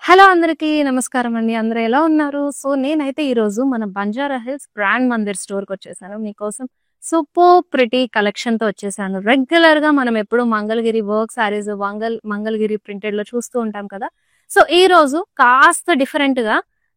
Hello అందరికీ నమస్కారం అండి. అందరూ ఎలా ఉన్నారు? సో, నేనైతే ఈరోజు మన బంజారా హిల్స్ బ్రాండ్ మందిర్ స్టోర్‌కి వచ్చేసాను. మీకోసం సూపర్ ప్రిటీ కలెక్షన్‌తో వచ్చేసాను. రెగ్యులర్‌గా మనం ఎప్పుడు మంగళగిరి వర్క్ సారీస్, మంగళగిరి ప్రింటెడ్‌లో చూస్తూ ఉంటాం కదా! సో, ఈరోజు కాస్త డిఫరెంట్‌గా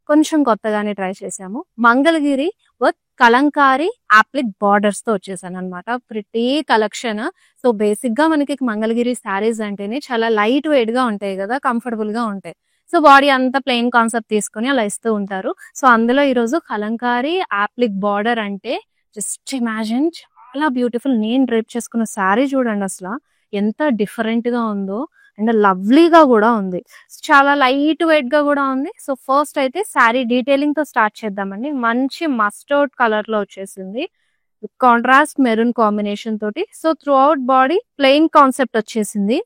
కొంచెం కొత్తగానే ట్రై చేశాము. మంగళగిరి విత్ కలంకారీ అప్లిక్ బార్డర్స్‌తో వచ్చేసానన్నమాట. Pretty collection. సో, బేసిక్‌గా మనకి మంగళగిరి సారీస్ అంటేనే చాలా లైట్ వెయిట్‌గా ఉంటాయి కదా! కంఫర్టబుల్‌గా ఉంటాయి. సో బాడీ అంతా ప్లెయిన్ కాన్సెప్ట్ తీసుకొని అలా ఇస్తూ ఉంటారు. సో అందులో ఈరోజు కలంకారీ యాప్లిక్ బార్డర్ అంటే జస్ట్ ఇమాజిన్ చాలా బ్యూటిఫుల్. నేను డ్రేప్ చేసుకున్న శారీ చూడండి అసలు ఎంత డిఫరెంట్ గా ఉందో అండ్ లవ్లీగా కూడా ఉంది. చాలా లైట్ వెయిట్ గా కూడా ఉంది. సో ఫస్ట్ అయితే శారీ డీటెయిలింగ్ తో స్టార్ట్ చేద్దామండి. మంచి మస్టర్డ్ కలర్ లో వచ్చేసింది. కాంట్రాస్ట్ మెరూన్ కాంబినేషన్ తోటి. So throughout body plain concept వచ్చేసింది.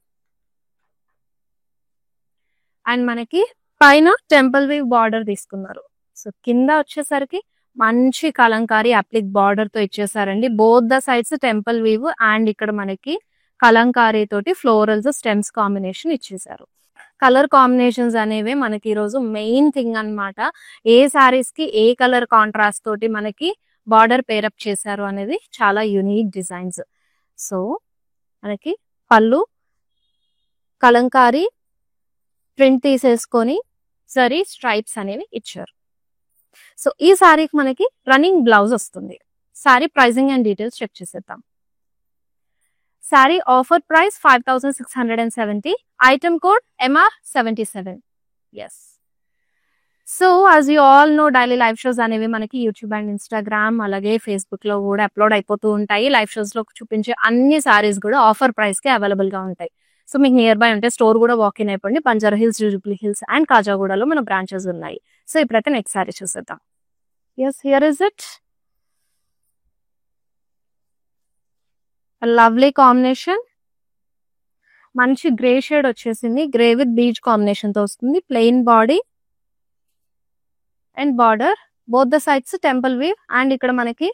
అండ్ మనకి పైన టెంపుల్ వీవ్ బార్డర్ తీసుకున్నారు. సో కింద వచ్చేసరికి మంచి కలంకారీ అప్లిక్ బార్డర్ తో ఇచ్చేసారండి. Both the sides temple weave and ఇక్కడ మనకి కలంకారీ తోటి ఫ్లోరల్స్ స్టెమ్స్ కాంబినేషన్ ఇచ్చేసారు. కలర్ కాంబినేషన్స్ అనేవి మనకి ఈరోజు మెయిన్ థింగ్ అన్నమాట. ఏ సారీస్ కి ఏ కలర్ కాంట్రాస్ట్ తోటి మనకి బార్డర్ పేరప్ చేశారు అనేది చాలా యూనిక్ డిజైన్స్. సో మనకి పళ్ళు కలంకారీ ప్రింట్ తీసేసుకొని సరీ స్ట్రైప్స్ అనేవి ఇచ్చారు. సో ఈ సారీకి మనకి రన్నింగ్ బ్లౌజ్ వస్తుంది. Sari pricing and details check చేసేద్దాం. Sari offer price 5670. Item code MR77. Yes. So as you all know daily live shows అనేవి మనకి యూట్యూబ్ అండ్ ఇన్స్టాగ్రామ్ అలాగే ఫేస్బుక్ లో కూడా అప్లోడ్ అయిపోతూ ఉంటాయి. లైవ్ షోస్ లో చూపించే అన్ని సారీస్ కూడా ఆఫర్ ప్రైస్ కి అవైలబుల్ గా ఉంటాయి. సో మీకు నియర్ బై ఉంటే స్టోర్ కూడా వాకిన్ అయిపోండి. Banjara hills, Jubilee hills and కాజాగూడలో మన బ్రాంచెస్ ఉన్నాయి. సో ఇప్పుడైతే నెక్స్ట్ సారీ చూసేద్దాం. Yes, here is it. Lovely combination. మంచి గ్రే షేడ్ వచ్చేసింది. గ్రే విత్ బీచ్ కాంబినేషన్ తో వస్తుంది. Plain body and border both the sides temple weave and ఇక్కడ మనకి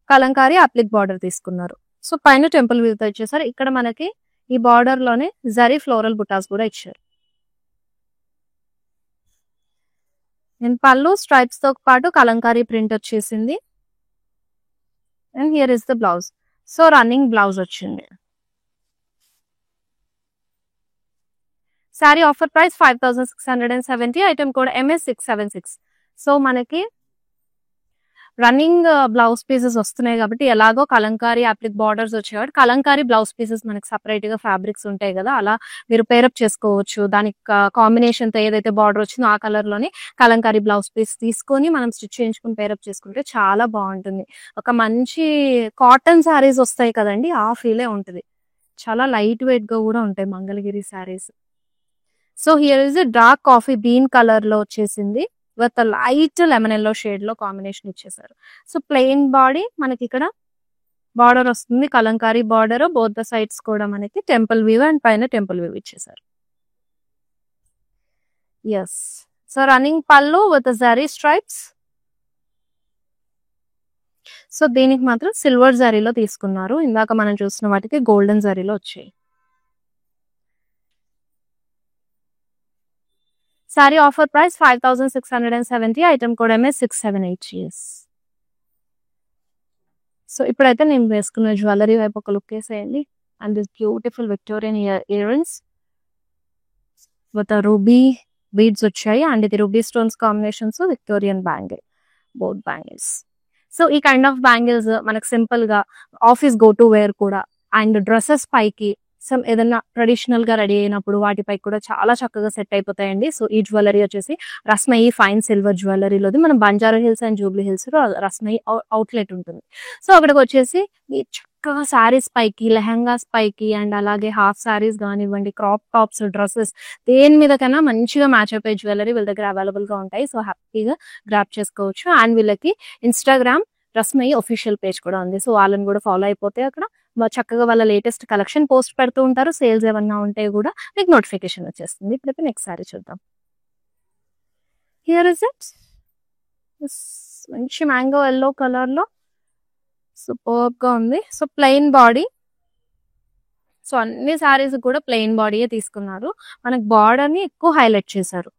కలంకారీ అప్లిక్ బార్డర్ తీసుకున్నారు. సో పైన టెంపుల్ వీవ్ తో ఇచ్చేసారు. ఇక్కడ మనకి ఈ బార్డర్ లోనే జరీ ఫ్లోరల్ బుటాస్ కూడా ఇచ్చారు. అండ్ పళ్ళు స్ట్రైప్స్ తో పాటు కలంకారీ ప్రింట్ వచ్చేసింది. And here is the blouse. So running blouse వచ్చింది. Sari offer price 5670. Item code MS676. So మనకి రన్నింగ్ బ్లౌజ్ పీసెస్ వస్తున్నాయి కాబట్టి ఎలాగో కలంకారీ అప్లిక్ బార్డర్స్ వచ్చేవాడు కలంకారీ బ్లౌజ్ పీసెస్ మనకి సపరేట్ గా ఫ్యాబ్రిక్స్ ఉంటాయి కదా, అలా మీరు పేరప్ చేసుకోవచ్చు. దానికి కాంబినేషన్ తో ఏదైతే బార్డర్ వచ్చిందో ఆ కలర్ లోనే కలంకారీ బ్లౌజ్ పీస్ తీసుకొని మనం స్టిచ్ చేయించుకుని పేరప్ చేసుకుంటే చాలా బాగుంటుంది. ఒక మంచి కాటన్ శారీస్ వస్తాయి కదండి, ఆ ఫీలే ఉంటుంది. చాలా లైట్ వెయిట్ గా కూడా ఉంటాయి Mangalagiri sarees. So here is dark coffee bean colour లో వచ్చేసింది with light lemon yellow shade లో కాంబినేషన్ ఇచ్చేసారు. సో ప్లెయిన్ బాడీ మనకి ఇక్కడ బార్డర్ వస్తుంది, Kalamkari border. Both the sides కూడా మనకి టెంపుల్ వీవ్ అండ్ పైన టెంపుల్ వీవ్ ఇచ్చేసారు. Yes. So running pallu with zari stripes. So దీనికి మాత్రం సిల్వర్ జరీలో తీసుకున్నారు. ఇందాక మనం చూసిన వాటికి గోల్డెన్ జరీలో వచ్చాయి. Sorry offer price 5670. Item code MS678. So ఇప్పుడైతే నేను వేసుకున్న జ్యువెలరీ వైపు ఒక లుక్ వేసేయండి. And this beautiful Victorian ear rings with ruby beads వచ్చాయి. అండ్ ఇది ruby stones combinations, Victorian bangle, both bangles. So ఈ కైండ్ ఆఫ్ బ్యాంగిల్స్ మనకు సింపుల్ గా ఆఫీస్ గో టు వేర్ కూడా అండ్ డ్రెస్సెస్ పైకి సమ్ ఏదైనా ట్రెడిషనల్ గా రెడీ అయినప్పుడు వాటిపై కూడా చాలా చక్కగా సెట్ అయిపోతాయండి. సో ఈ జ్యువెలరీ వచ్చేసి రస్మయి ఫైన్ సిల్వర్ జ్యువెలరీలోది. మనం బంజారా హిల్స్ అండ్ జూబ్లీ హిల్స్ లో రస్మయి అవుట్లెట్ ఉంటుంది. సో అక్కడికి వచ్చేసి చక్కగా శారీస్ పైకి, లెహంగాస్ పైకి అండ్ అలాగే హాఫ్ శారీస్ కానివ్వండి, క్రాప్ టాప్స్, డ్రెస్సెస్ దేని మీదకైనా మంచిగా మ్యాచ్ అయిపోయే జ్యువెలరీ వీళ్ళ దగ్గర అవైలబుల్ గా ఉంటాయి. సో హ్యాపీగా గ్రాప్ చేసుకోవచ్చు. అండ్ వీళ్ళకి ఇన్స్టాగ్రామ్ రస్మయి ఒఫీషియల్ పేజ్ కూడా ఉంది. సో వాళ్ళని కూడా ఫాలో అయిపోతే అక్కడ చక్కగా వాళ్ళ లేటెస్ట్ కలెక్షన్ పోస్ట్ పెడుతూ ఉంటారు. సేల్స్ ఏమన్నా ఉంటే కూడా మీకు నోటిఫికేషన్ వచ్చేస్తుంది. ఇప్పుడైతే నెక్స్ట్ సారీ చూద్దాం. Here is it. మంచి మ్యాంగో ఎల్లో కలర్ లో సూపర్ గా ఉంది. So plain body. సో అన్ని సారీస్ కూడా ప్లెయిన్ బాడీయే తీసుకున్నారు. మనకు బార్డర్ ని ఎక్కువ హైలైట్ చేశారు.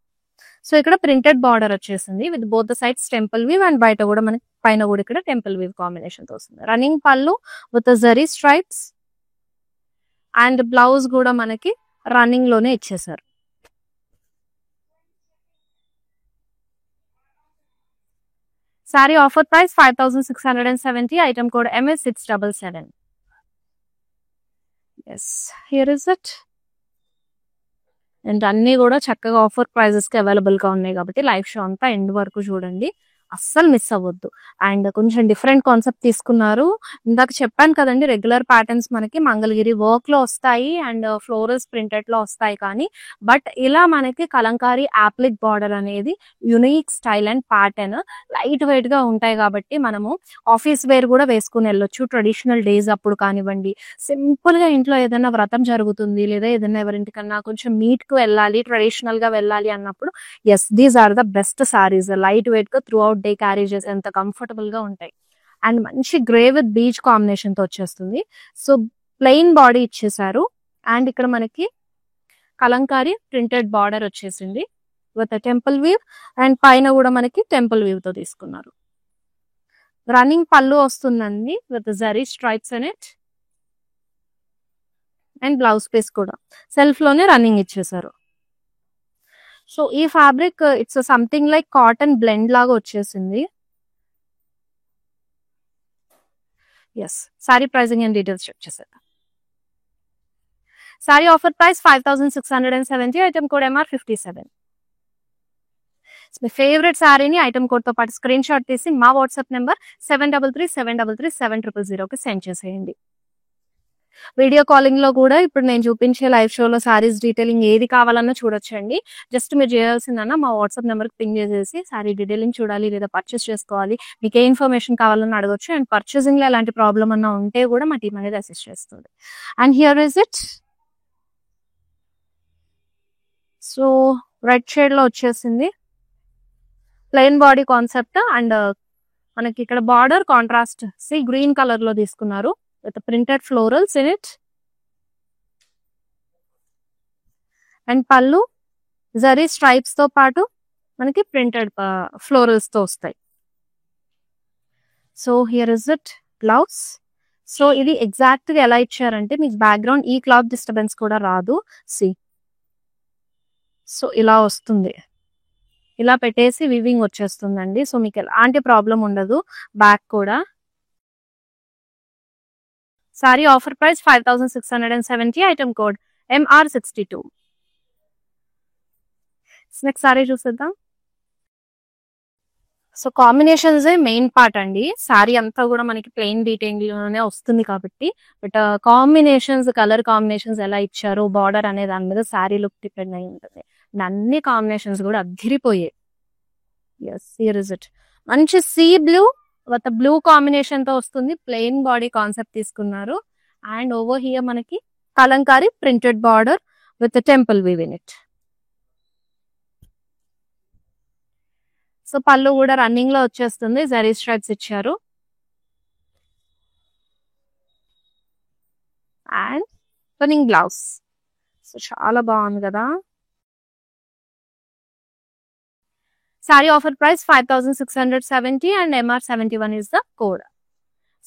సో ఇక్కడ ప్రింటెడ్ బార్డర్ వచ్చేసింది with both the sides temple weave and బయట కూడా మనకి పైన కూడా ఇక్కడ టెంపుల్ వీవ్ కాంబినేషన్ తో వస్తుంది. Running pallu with zari stripes and blouse కూడా మనకి రన్నింగ్ లోనే ఇచ్చేసారు. Saree offer price 5670, item code MS677. Yes, here is it. And అన్ని కూడా చక్కగా ఆఫర్ ప్రైజెస్ కి అవైలబుల్ గా ఉన్నాయి కాబట్టి లైవ్ షో అంతా ఎండ్ వరకు చూడండి, అస్సలు మిస్ అవ్వద్దు. అండ్ కొంచెం డిఫరెంట్ కాన్సెప్ట్ తీసుకున్నారు. ఇందాక చెప్పాను కదండి, రెగ్యులర్ ప్యాటర్న్స్ మనకి మంగళగిరి వర్క్ లో వస్తాయి అండ్ ఫ్లోరల్స్ ప్రింటెడ్ లో వస్తాయి, కానీ బట్ ఇలా మనకి కలంకారీ యాప్లిక్ బార్డర్ అనేది unique style and pattern light weight గా ఉంటాయి కాబట్టి మనము ఆఫీస్ వేర్ కూడా వేసుకుని వెళ్ళొచ్చు. ట్రెడిషనల్ డేస్ అప్పుడు కానివ్వండి, సింపుల్ గా ఇంట్లో ఏదైనా వ్రతం జరుగుతుంది లేదా ఏదైనా ఎవరింటికన్నా కొంచెం మీట్ కు వెళ్ళాలి, ట్రెడిషనల్ గా వెళ్ళాలి అన్నప్పుడు yes, these are the best sarees. Light weight గా త్రూ అవుట్ డే క్యారీ చేసే ఎంత కంఫర్టబుల్ గా ఉంటాయి. అండ్ మంచి గ్రే విత్ బీచ్ కాంబినేషన్ తో వచ్చేస్తుంది. సో ప్లెయిన్ బాడీ ఇచ్చేసారు అండ్ ఇక్కడ మనకి కలంకారీ ప్రింటెడ్ బార్డర్ వచ్చేసింది విత్ టెంపుల్ వీవ్ అండ్ పైన కూడా మనకి టెంపుల్ వీవ్ తో తీసుకున్నారు. రన్నింగ్ పళ్ళు వస్తుందండి with zari stripes in it and blouse piece కూడా సెల్ఫ్ లోనే రన్నింగ్ ఇచ్చేసారు. సో ఈ fabric it's something like cotton blend లాగా వచ్చేసింది. Yes, sari pricing and details check చేసేద్దాం. Sari offer price 5670, item code MR57. మీ ఫేవరెట్ సారీని ఐటమ్ కోడ్ తో పాటు స్క్రీన్ షాట్ తీసి మా వాట్సాప్ నెంబర్ 7337337000కి సెండ్ చేసేయండి. వీడియో కాలింగ్ లో కూడా ఇప్పుడు నేను చూపించే లైవ్ షోలో సారీస్ డీటెయిలింగ్ ఏది కావాలన్నా చూడొచ్చండి. జస్ట్ మీరు చేయాల్సిందన్నా మా వాట్సాప్ నెంబర్కి పింగ్ చేసేసి సారీ డీటెయిలింగ్ చూడాలి లేదా పర్చేస్ చేసుకోవాలి, మీకు ఏ ఇన్ఫర్మేషన్ కావాలన్నా అడగొచ్చు. అండ్ పర్చేసింగ్ లో ఎలాంటి ప్రాబ్లమ్ అన్నా ఉంటే కూడా మా టీం అనేది అసిస్ట్ చేస్తుంది. And here is it. So red shade లో వచ్చేసింది, ప్లెయిన్ బాడీ కాన్సెప్ట్ అండ్ మనకి ఇక్కడ బార్డర్ కాంట్రాస్ట్ గ్రీన్ కలర్ లో తీసుకున్నారు with printed florals in it and pallu zari stripes తో పాటు మనకి ప్రింటెడ్ ఫ్లోరల్స్ తో వస్తాయి. So here is it blouse. So ఇది ఎగ్జాక్ట్ గా ఎలా ఇచ్చారంటే మీకు బ్యాక్గ్రౌండ్ ఈ క్లాత్ డిస్టర్బెన్స్ కూడా రాదు. సి, సో ఇలా వస్తుంది, ఇలా పెట్టేసి వివింగ్ వచ్చేస్తుందండి. సో మీకు ఎలాంటి ప్రాబ్లం ఉండదు. బ్యాక్ కూడా sorry offer price 5670, item code MR62. Next sari చూసేద్దాం. సో కాంబినేషన్స్ మెయిన్ పార్ట్ అండి. సారీ అంతా కూడా మనకి ప్లెయిన్ డీటెయిలింగ్ లోనే వస్తుంది కాబట్టి బట్ కాంబినేషన్స్, కలర్ కాంబినేషన్స్ ఎలా ఇచ్చారు, బార్డర్ అనే దాని మీద సారీ లుక్ డిపెండ్ అయి ఉంటుంది. అన్ని కాంబినేషన్స్ కూడా అదిరిపోయాయి. Yes, here is it. మంచి sea blue with blue combination తో వస్తుంది. ప్లెయిన్ బాడీ కాన్సెప్ట్ తీసుకున్నారు అండ్ ఓవర్ హియర్ మనకి Kalamkari printed border with temple weave in it. So pallu కూడా రన్నింగ్ లో వచ్చేస్తుంది, జరీ స్ట్రైప్స్ ఇచ్చారు అండ్ రన్నింగ్ బ్లౌజ్. సో చాలా బాగుంది కదా. Sari offer price 5670 and MR71 is the code.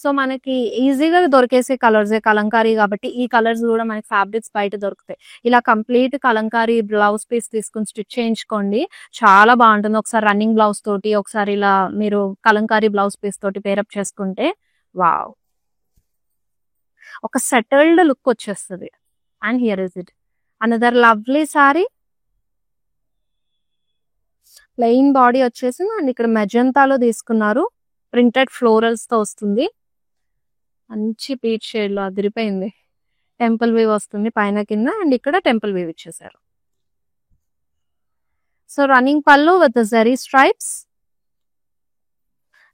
So మనకి ఈజీగా దొరికేసే కలర్స్ కలంకారీ కాబట్టి ఈ కలర్స్ కూడా మనకి ఫ్యాబ్రిక్స్ బయట దొరుకుతాయి. ఇలా కంప్లీట్ కలంకారీ బ్లౌజ్ పీస్ తీసుకుని స్టిచ్ చేయించుకోండి, చాలా బాగుంటుంది. ఒకసారి రన్నింగ్ బ్లౌజ్ తోటి, ఒకసారి ఇలా మీరు కలంకారీ బ్లౌజ్ పీస్ తోటి పేరప్ చేసుకుంటే వావ్, ఒక సెటిల్డ్ లుక్ వచ్చేస్తుంది. And here is it, another lovely sorry. Plain body వచ్చేసి అండ్ ఇక్కడ మెజంతాలో తీసుకున్నారు, ప్రింటెడ్ ఫ్లోరల్స్ తో వస్తుంది. మంచి పీచ్ షేడ్ లో అదిరిపోయింది. టెంపుల్ వీవ్ వస్తుంది పైన కింద అండ్ ఇక్కడ టెంపుల్ వీవ్ ఇచ్చేసారు. So running pallu with zari stripes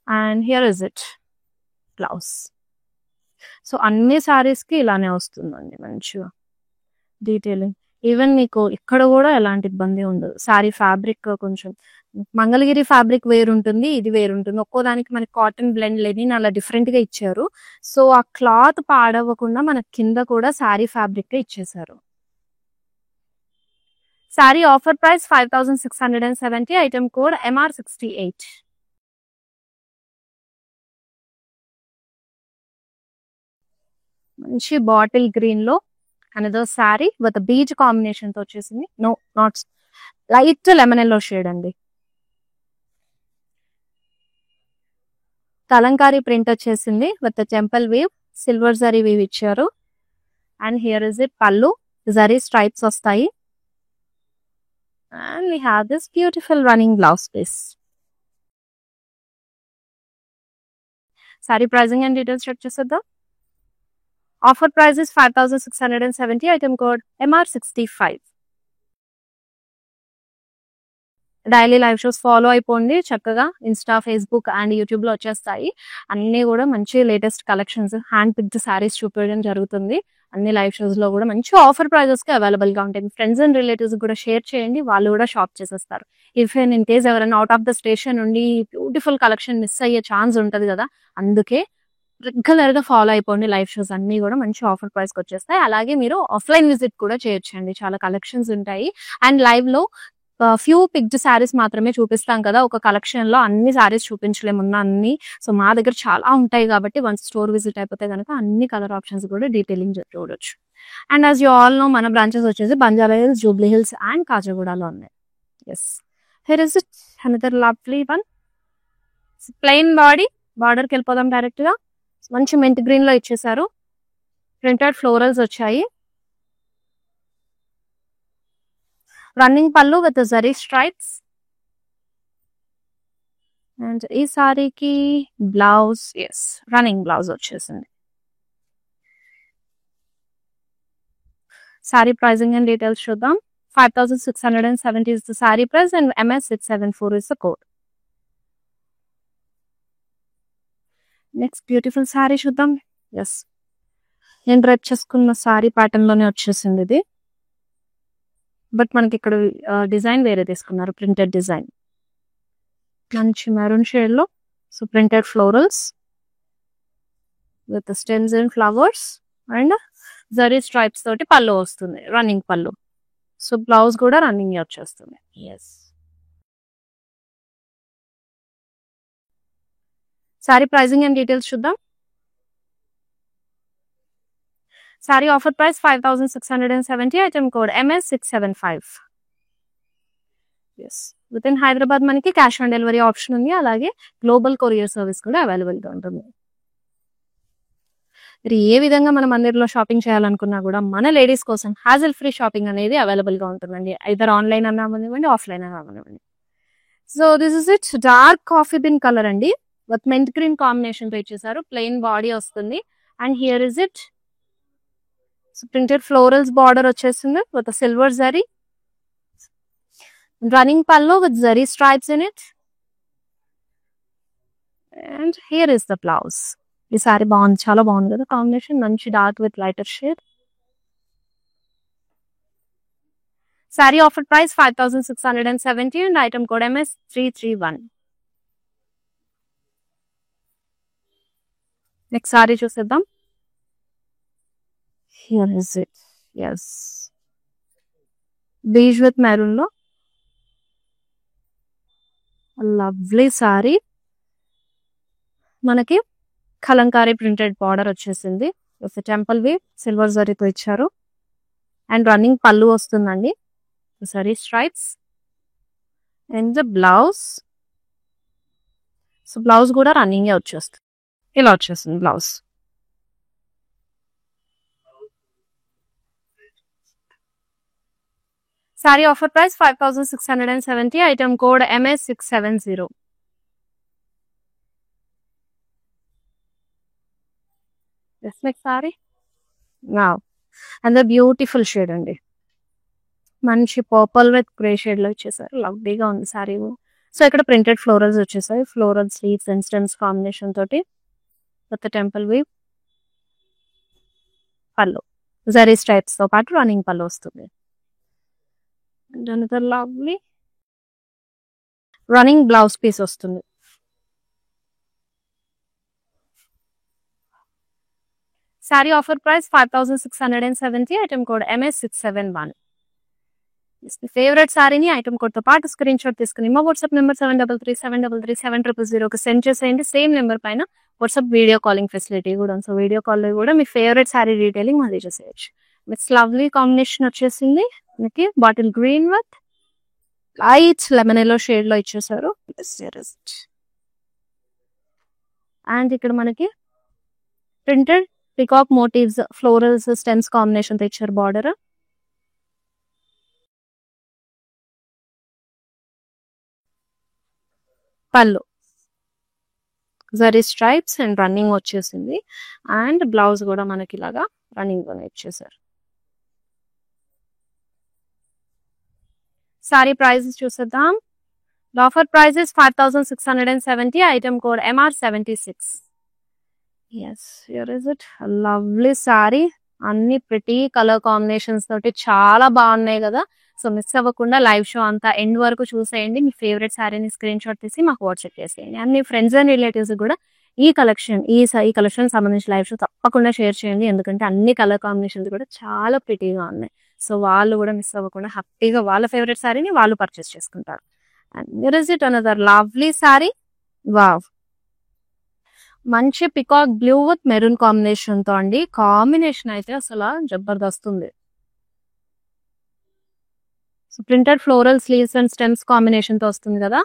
and here is it blouse. So అన్ని సారీస్ కి ఇలానే వస్తుందండి మంచిగా డీటెయిలింగ్. ఈవెన్ మీకు ఇక్కడ కూడా ఎలాంటి ఇబ్బంది ఉండదు. సారీ ఫ్యాబ్రిక్ కొంచెం మంగళగిరి ఫ్యాబ్రిక్ వేరుంటుంది, ఇది వేరుంటుంది. ఒక్కో దానికి మనకి కాటన్ బ్లెండ్ లెనిన్ అలా డిఫరెంట్ గా ఇచ్చారు. సో ఆ క్లాత్ పాడవకుండా మనకి కింద కూడా సారీ ఫ్యాబ్రిక్ ఇచ్చేసారు. Saree offer price 5670, item code MR68. మంచి బాటిల్ గ్రీన్ లో another saree with beach combination తో వచ్చేసింది. No not light lemon yellow shade అండి. కలంకారీ ప్రింట్ వచ్చేసింది with temple weave, silver zari weave ఇచ్చారు. And here is it pallu, zari stripes వస్తాయి. And we have this beautiful running blouse piece. Saree pricing and details check చేసేద్దాం. Offer price is 5670, item code MR65. Daily live shows follow అయిపోండి చక్కగా. Insta, Facebook and YouTube లో వచ్చేస్తాయి. అన్ని కూడా మంచి latest collections, hand picked saris చూపించడం జరుగుతుంది. అన్ని లైవ్ షోస్ లో కూడా మంచి ఆఫర్ ప్రైజెస్ కి అవైలబుల్ గా ఉంటాయి. ఫ్రెండ్స్ అండ్ రిలేటివ్స్ కూడా షేర్ చేయండి, వాళ్ళు కూడా షాప్ చేసేస్తారు. ఇఫ్ ఇన్ కేస్ ఎవరైనా అవుట్ ఆఫ్ ద స్టేషన్ నుండి బ్యూటిఫుల్ కలెక్షన్ మిస్ అయ్యే ఛాన్స్ ఉంటది కదా, అందుకే రెగ్యులర్ గా ఫాలో అయిపోండి. లైవ్ షోస్ అన్ని కూడా మంచి ఆఫర్ ప్రైస్ కి వచ్చేస్తాయి. అలాగే మీరు ఆఫ్లైన్ విజిట్ కూడా చేయొచ్చండి, చాలా కలెక్షన్స్ ఉంటాయి. అండ్ లైవ్ లో ఫ్యూ పిక్డ్ శారీస్ మాత్రమే చూపిస్తాం కదా, ఒక కలెక్షన్ లో అన్ని శారీస్ చూపించలేము అన్ని. సో మా దగ్గర చాలా ఉంటాయి కాబట్టి వన్స్ స్టోర్ విజిట్ అయిపోతే కనుక అన్ని కలర్ ఆప్షన్స్ కూడా డీటెయిలింగ్ చూడొచ్చు. And as you all know, మన బ్రాంచెస్ వచ్చేసి Banjara hills, Jubilee hills and కాజగూడలో ఉన్నాయి. Yes, here is it another lovely one. Plain body, బార్డర్కి వెళ్ళిపోదాం డైరెక్ట్ గా. మంచి మెంట్ గ్రీన్ లో ఇచ్చేసారు. ప్రింటెడ్ ఫ్లోరల్స్ వచ్చాయి. Running pallu with zari stripes. And ఈ సారీకి బ్లౌజ్, ఎస్ రన్నింగ్ బ్లౌజ్ వచ్చేసింది. సారీ ప్రైజింగ్ అండ్ డీటెయిల్స్ చూద్దాం. 5670 is the saree price and MS674 is the code. Next beautiful sari చూద్దాం. ఎస్, నేను డ్రెప్ చేసుకున్న సారీ ప్యాటర్న్ లోనే వచ్చేసింది ఇది. బట్ మనకి ఇక్కడ డిజైన్ వేరే తీసుకున్నారు, ప్రింటెడ్ డిజైన్. మంచి మెరూన్ షేడ్ లో, so printed florals with stems and flowers and zari stripes తోటి పళ్ళు వస్తుంది, రన్నింగ్ పళ్ళు. సో బ్లౌజ్ కూడా రన్నింగ్ వచ్చేస్తుంది. Yes, sari pricing and details చూద్దాం. Sari offer price 5670, item code MS675. Yes, within Hyderabad మనకి క్యాష్ ఆన్ డెలివరీ ఆప్షన్ ఉంది. అలాగే global courier service కూడా available గా ఉంటుంది. మరి ఏ విధంగా మనం అందరిలో షాపింగ్ చేయాలనుకున్నా కూడా మన లేడీస్ కోసం హ్యాజల్ ఫ్రీ షాపింగ్ అనేది అవైలబుల్ గా ఉంటుందండి. ఐదర్ ఆన్లైన్ అన్నా అవ్వనివ్వండి, ఆఫ్లైన్ అన్నా అవ్వనివ్వండి. So this is it dark coffee bean colour అండి, విత్ మెంట్ గ్రీన్ కాంబినేషన్ తో ఇచ్చేసారు. ప్లెయిన్ బాడీ వస్తుంది. And here is it printed florals border వచ్చేస్తుంది with silver zari. Running pallu with zari stripes in it. And here is the blouse. ఈ సారీ బాగుంది, చాలా బాగుంది కదా కాంబినేషన్, మంచి dark with lighter shade. Sari offer price 5670 and item code MS331. Next sari చూసేద్దాం. Here is it. Yes, beige with maroon లో lovely sari. మనకి Kalamkari printed border వచ్చేసింది విత్ టెంపుల్ వీవ్, సిల్వర్ జరీతో ఇచ్చారు. అండ్ రన్నింగ్ పళ్ళు వస్తుందండి, zari stripes. And the blouse, so blouse కూడా running వచ్చేస్తుంది, ఇలా వచ్చేస్తుంది blouse. Sari offer price 5670, item code MS670. Next sari, wow, and beautiful shade అండి, మంచి పర్పుల్ విత్ గ్రే షేడ్ లో ఇచ్చేసారు. లవ్లీగా ఉంది సారీ. సో ఇక్కడ ప్రింటెడ్ ఫ్లోరల్స్ వచ్చేసాయి, floral sleeves and stems combination తోటి విత్ టెంపుల్ వీవ్ పళ్ళు, జరీ స్ట్రైప్స్ తో పాటు రన్నింగ్ పళ్ళు వస్తుంది. లవ్లీ రన్నింగ్ బ్లౌజ్ పీస్ వస్తుంది. Sorry offer price 5670, item code MS671. మీ ఫేవరెట్ సారీని ఐటమ్ కోడ్ తో పాటు స్క్రీన్ షాట్ తీసుకుని మా వాట్సాప్ నెంబర్ 7337337000 సెండ్ చేసేయండి. సేమ్ నెంబర్ పైన వాట్సాప్ వీడియో కాలింగ్ ఫెసిలిటీ కూడా ఉంది. సో వీడియో కాల్ లో కూడా మీ ఫేవరెట్ సారీ డీటెయిలింగ్ మాది చేసేయచ్చు. ఇట్స్ లవ్లీ కాంబినేషన్ వచ్చేసింది మనకి bottle green with light lemon yellow shade లో ఇచ్చేసారు. అండ్ ఇక్కడ మనకి printed peacock motifs florals stems combination తో ఇచ్చారు border. Pallu zari stripes and running వచ్చేసింది. అండ్ బ్లౌజ్ కూడా మనకి ఇలాగా రన్నింగ్ లోనే ఇచ్చేసారు. సారీ ప్రైజెస్ చూసేద్దాం. Offer prices 5670, item code MR76. Yes here is it. Lovely saree, అన్ని ప్రిటీ కలర్ కాంబినేషన్స్ తోటి చాలా బాగున్నాయి కదా. సో మిస్ అవ్వకుండా లైవ్ షో అంతా ఎండ్ వరకు చూసేయండి. మీ ఫేవరెట్ సారీని స్క్రీన్ షాట్ తీసి మాకు వాట్సాప్ చేసేయండి. And me friends and relatives కూడా ఈ కలెక్షన్ సంబంధించి లైవ్ షో తప్పకుండా షేర్ చేయండి. ఎందుకంటే అన్ని కలర్ కాంబినేషన్స్ కూడా చాలా ప్రిటీగా ఉన్నాయి. సో వాళ్ళు కూడా మిస్ అవ్వకుండా హ్యాపీగా వాళ్ళ ఫేవరెట్ సారీని వాళ్ళు పర్చేస్ చేసుకుంటారు. And here is it another lovely sari. Wow, మంచి peacock blue with maroon combination తో అండి. కాంబినేషన్ అయితే అసలు జబర్దస్త్ ఉంది. So printed floral sleeves and stems combination తో వస్తుంది కదా.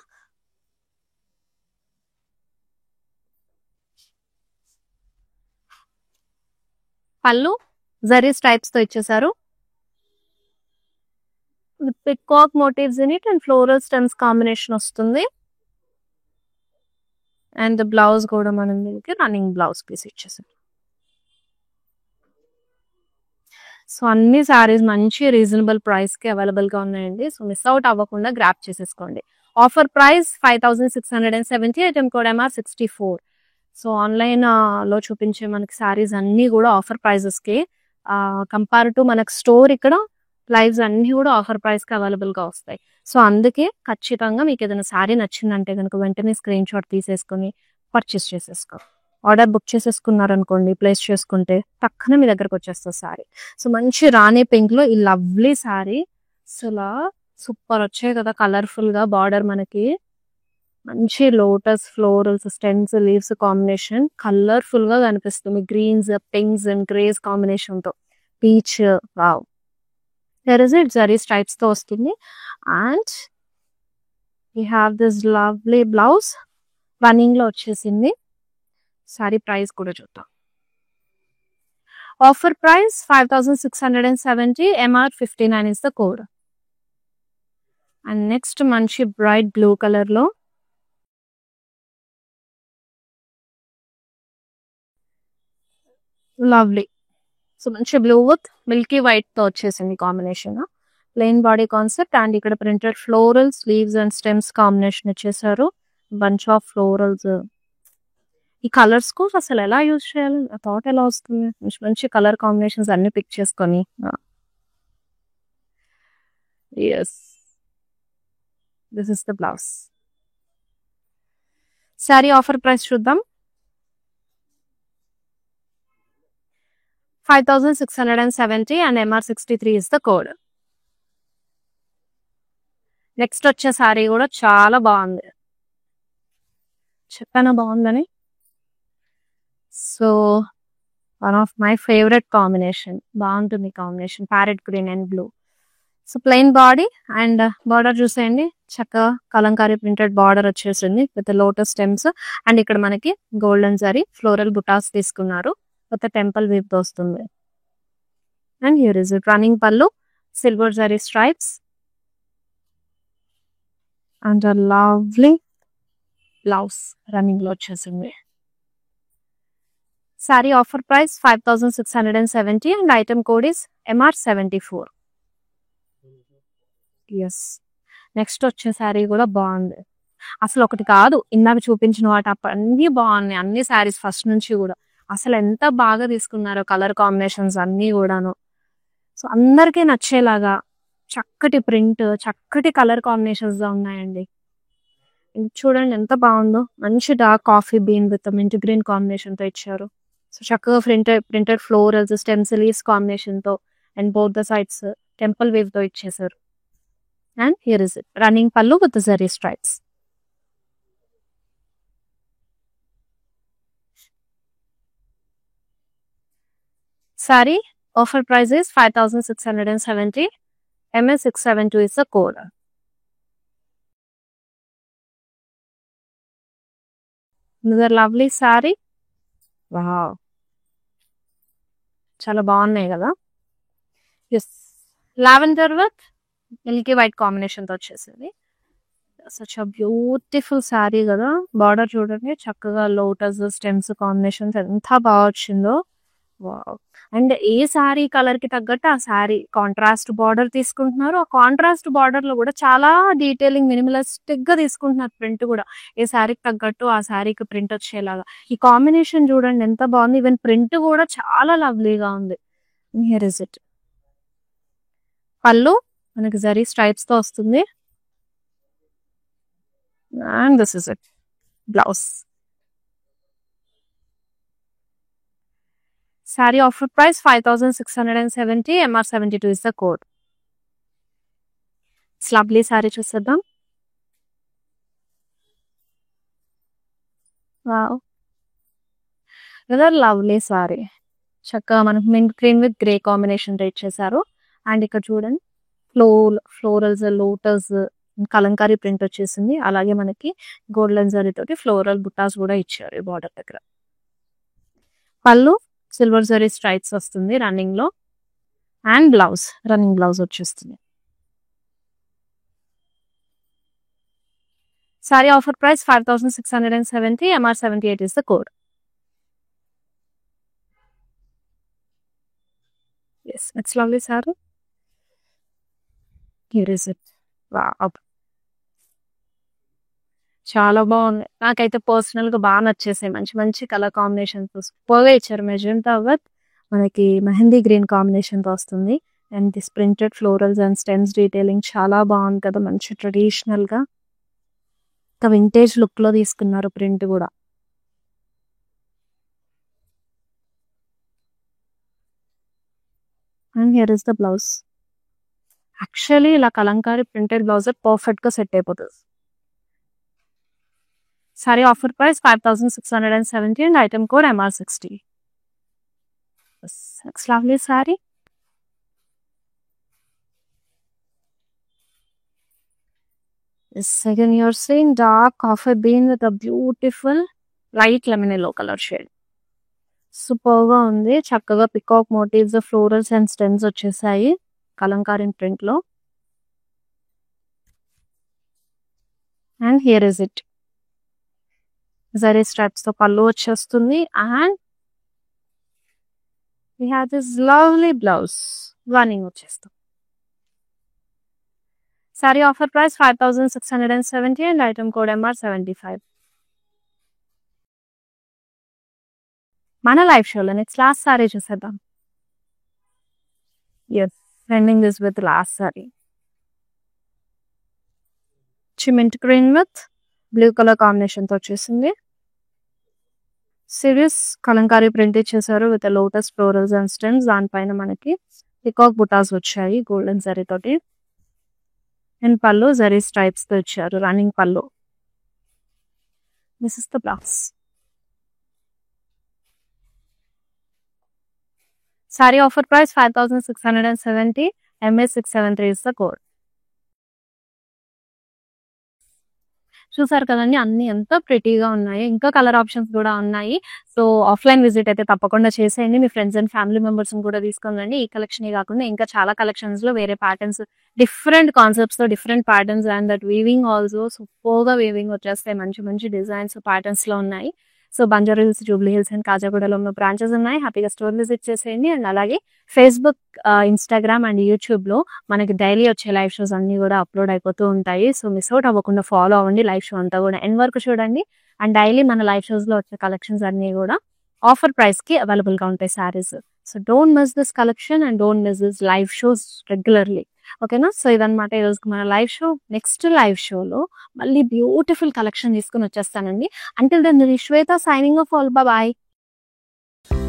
పళ్ళు జరీ స్ట్రైప్స్ తో ఇచ్చేసారు. Peacock motifs in it and floral stems combination వస్తుంది. అండ్ బ్లౌజ్ కూడా మనం దీనికి రన్నింగ్ బ్లౌజ్ పీస్ ఇచ్చేసారు. సో అన్ని సారీస్ మంచి రీజనబుల్ ప్రైస్ కి అవైలబుల్ గా ఉన్నాయండి. సో మిస్ అవుట్ అవ్వకుండా గ్రాప్ చేసేసుకోండి. Offer price 5670, item code MR64. So online లో చూపించే మనకి సారీస్ అన్ని కూడా ఆఫర్ ప్రైజెస్ కి కంపేర్ టు మనకి స్టోర్ ఇక్కడ లైవ్స్ అన్ని కూడా ఆఫర్ ప్రైస్ కి అవైలబుల్ గా వస్తాయి. సో అందుకే ఖచ్చితంగా మీకు ఏదైనా సారీ నచ్చిందంటే కనుక వెంటనే స్క్రీన్ షాట్ తీసేసుకుని పర్చేస్ చేసేసుకో. ఆర్డర్ బుక్ చేసేసుకున్నారనుకోండి, ప్లేస్ చేసుకుంటే పక్కన మీ దగ్గరకు వచ్చేస్తుంది సారీ. సో మంచి రాణి పింక్ లో ఈ లవ్లీ సారీ అసలు సూపర్ వచ్చాయి కదా. కలర్ఫుల్ గా బార్డర్ మనకి మంచి lotus florals stems leaves combination colourful గా కనిపిస్తుంది. Greens pinks and greys combination తో peach. Wow, there is it zari stripes తో వస్తుంది. And we have this lovely blouse running లో వచ్చేసింది. సారీ ప్రైస్ కూడా చూద్దాం. Offer price 5670, MR59 is the code. And next మంచి బ్రైట్ బ్లూ కలర్ లో lovely. So మంచి బ్లూ విత్ మిల్కీ వైట్ తో వచ్చేసింది combination. Plain body concept and ఇక్కడ printed floral sleeves and stems combination ఇచ్చేసారు. Bunch of florals. ఈ colours కు అసలు ఎలా యూజ్ చేయాలి, థాట్ ఎలా వస్తుంది. మంచి మంచి కలర్ కాంబినేషన్స్ అన్ని పిక్ చేసుకొని. Yes, this is the blouse. Sari offer price చూద్దాం. 5670 and MR63 is the code. Next వచ్చే సారీ కూడా చాలా బాగుంది. చెప్పానా బాగుందని. So one of my favourite combination. బాగుంటుంది combination, parrot green and blue. So plain body and border చూసేయండి. చక్కగా కలంకారీ ప్రింటెడ్ బార్డర్ వచ్చేసింది విత్ లోటస్ స్టెమ్స్. అండ్ ఇక్కడ మనకి గోల్డెన్ జరీ ఫ్లోరల్ బుటాస్ తీసుకున్నారు. కొత్త టెంపుల్ వీవ్ తో వస్తుంది. And here is it. Running pallu, silver zari stripes and lovely blouse running లో వచ్చేసింది. Sari offer price 5670 and item code is MR74. Yes, next వచ్చే సారీ కూడా బాగుంది. అసలు ఒకటి కాదు, ఇందాక చూపించిన వాటి అన్ని బాగున్నాయి. అన్ని సారీస్ ఫస్ట్ నుంచి కూడా అసలు ఎంత బాగా తీసుకున్నారో కలర్ కాంబినేషన్స్ అన్ని కూడాను. సో అందరికీ నచ్చేలాగా చక్కటి ప్రింట్, చక్కటి కలర్ కాంబినేషన్స్ ఉన్నాయండి. చూడండి ఎంత బాగుందో. మంచి dark coffee bean with mint green combination తో ఇచ్చారు. సో చక్కగా printed florals stems leaves combination తో and both the sides temple weave తో ఇచ్చేసారు. And here is it. Running pallu with the zari stripes. Saree offer price is 5,670. MS672 is the code. Another lovely saree. Wow. చాలా బాగున్నాయి కదా. Yes, lavender with milky white combination తో వచ్చేసింది. Such a beautiful sari కదా. Border చూడండి చక్కగా lotus stems combinations ఎంత బాగా వచ్చిందో. Wow. And A sari colour కి తగ్గట్టు ఆ శారీ కాంట్రాస్ట్ బార్డర్ తీసుకుంటున్నారు. ఆ కాంట్రాస్ట్ బార్డర్ లో కూడా చాలా డీటెయిలింగ్ మినిమలిస్టిక్ గా తీసుకుంటున్నారు. ప్రింట్ కూడా ఏ శారీకి తగ్గట్టు ఆ శారీకి ప్రింట్ వచ్చేలాగా. ఈ కాంబినేషన్ చూడండి ఎంత బాగుంది. ఈవెన్ ప్రింట్ కూడా చాలా లవ్లీగా ఉంది. Here is it. పళ్ళు మనకి జరీ స్ట్రైప్స్ తో వస్తుంది. And this is it. Blouse. Saree offer price 5,670. MR72 is the code. It's lovely saree చూసేద్దాం. Wow. Another lovely saree. చక్కగా మనకు mint green with grey combination rate చేశారు. అండ్ ఇక్కడ చూడండి ఫ్లోరల్స్ లోటస్ కలంకారీ ప్రింట్ వచ్చేసింది. అలాగే మనకి గోల్డెన్ జరీ తోటి ఫ్లోరల్ బుట్టాస్ కూడా ఇచ్చారు ఈ బార్డర్ దగ్గర. పళ్ళు సిల్వర్ జరీ స్ట్రైప్స్ వస్తుంది రన్నింగ్ లో. అండ్ బ్లౌజ్ రన్నింగ్ బ్లౌజ్ వచ్చేస్తుంది. Sorry offer price 5,670. MR78 is the code. Yes, it's lovely saree. Here is it. Wow. చాలా బాగుంది. నాకైతే పర్సనల్ గా బాగా నచ్చేసాయి. మంచి మంచి కలర్ కాంబినేషన్స్ సూపర్ గా ఇచ్చారు. మెజెంటా విత్ మనకి మెహందీ గ్రీన్ కాంబినేషన్ తో వస్తుంది. And this printed florals and stems detailing చాలా బాగుంది కదా. మంచి ట్రెడిషనల్ గా ఒక వింటేజ్ లుక్ లో తీసుకున్నారు ప్రింట్ కూడా. And here is the blouse. Actually ఇలా కలంకారీ ప్రింటెడ్ బ్లౌజ్ పర్ఫెక్ట్ గా సెట్ అయిపోతుంది. Saree offer price 5,670 and item code MR60. Next lovely saree. This second you're seeing dark coffee bean with a beautiful light lemon yellow color shade. Super గా ఉంది. చక్కగా peacock motifs florals and stems వచ్చేసాయి Kalamkari print లో. And here is it. Zari straps తో పళ్ళు వచ్చేస్తుంది. And we have this lovely blouse running వచ్చేస్తాం. Sari offer price 5,670 and item code MR75. మన live షోలో నెక్స్ట్ లాస్ట్ సారీ చూసేద్దాం. Yes, ending this with last sari. Cement green with blue colour combination తో వచ్చేసింది. Series Kalamkari print ఇచ్చేసారు with lotus florals and stems. దానిపైన మనకి peacock బుటాస్ వచ్చాయి గోల్డెన్ జరీ తోటి. అండ్ పళ్ళు జరీ స్ట్రైప్స్ తో ఇచ్చారు రన్నింగ్ పళ్ళు. This is the blouse. Sari offer price 5,670. MS673 is the code. చూసారు కదండి అన్ని ఎంత ప్రిటీగా ఉన్నాయి. ఇంకా కలర్ ఆప్షన్స్ కూడా ఉన్నాయి. సో ఆఫ్లైన్ విజిట్ అయితే తప్పకుండా చేసేయండి. మీ ఫ్రెండ్స్ అండ్ ఫ్యామిలీ మెంబర్స్ కూడా తీసుకొని రండి. ఈ కలెక్షన్ కాకుండా ఇంకా చాలా కలెక్షన్స్ లో వేరే ప్యాటర్న్స్ డిఫరెంట్ కాన్సెప్ట్స్ తో different patterns and that weaving also super గా వీవింగ్ వచ్చేస్తాయి. మంచి మంచి డిజైన్స్ ప్యాటర్న్స్ లో ఉన్నాయి. So Banjara hills, Jubilee hills and కాజాగూడలో బ్రాంచెస్ ఉన్నాయి. హ్యాపీగా స్టోర్ విజిట్ చేసేయండి. అండ్ అలాగే ఫేస్బుక్, ఇన్స్టాగ్రామ్ అండ్ యూట్యూబ్ లో మనకి డైలీ వచ్చే లైవ్ షోస్ అన్ని కూడా అప్లోడ్ అయిపోతూ ఉంటాయి. సో మిస్ అవుట్ అవ్వకుండా ఫాలో అవ్వండి. లైవ్ షో అంతా కూడా ఎండ్ వరకు చూడండి. అండ్ డైలీ మన లైవ్ షోస్ లో వచ్చే కలెక్షన్స్ అన్ని కూడా ఆఫర్ ప్రైస్ కి అవైలబుల్ గా ఉంటాయి saris. So don't miss this collection and don't miss this live shows regularly. ఓకేనా? సో ఇదన్నమాట ఈరోజు మన లైవ్ షో. నెక్స్ట్ లైవ్ షోలో మళ్ళీ బ్యూటిఫుల్ కలెక్షన్ తీసుకుని వచ్చేస్తానండి. Until then Shweta signing off. All bye.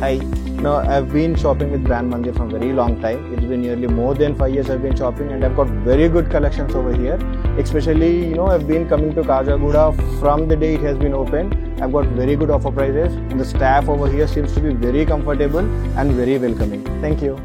Hi, Now, I've been shopping with Brand Mandir from a very long time. It's been nearly more than 5 years I've been shopping, and I've got very good collections over here. Especially, I've been coming to Kajagoda from the day it has been opened. I've got very good offer prices, and the staff over here seems to be very comfortable and very welcoming. Thank you.